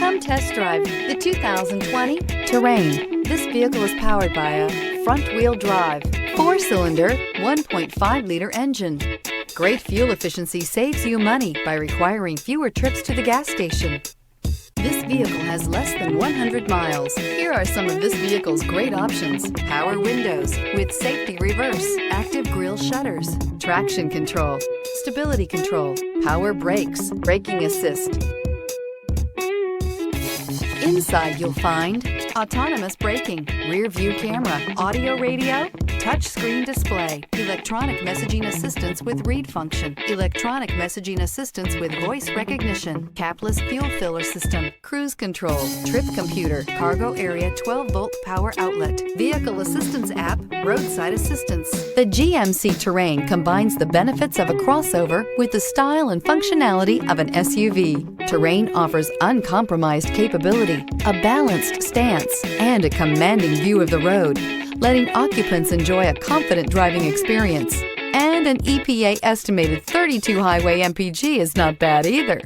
Come test drive the 2020 Terrain. This vehicle is powered by a front-wheel drive, 4-cylinder, 1.5-liter engine. Great fuel efficiency saves you money by requiring fewer trips to the gas station. This vehicle has less than 100 miles. Here are some of this vehicle's great options: power windows with safety reverse, active grille shutters, traction control, stability control, power brakes, braking assist. Inside you'll find autonomous braking, rear view camera, audio radio, touchscreen display, electronic messaging assistance with read function, electronic messaging assistance with voice recognition, capless fuel filler system, cruise control, trip computer, cargo area 12-volt power outlet, vehicle assistance app, roadside assistance. The GMC Terrain combines the benefits of a crossover with the style and functionality of an SUV. Terrain offers uncompromised capability, a balanced stance, and a commanding view of the road, letting occupants enjoy a confident driving experience. And an EPA estimated 32 highway MPG is not bad either.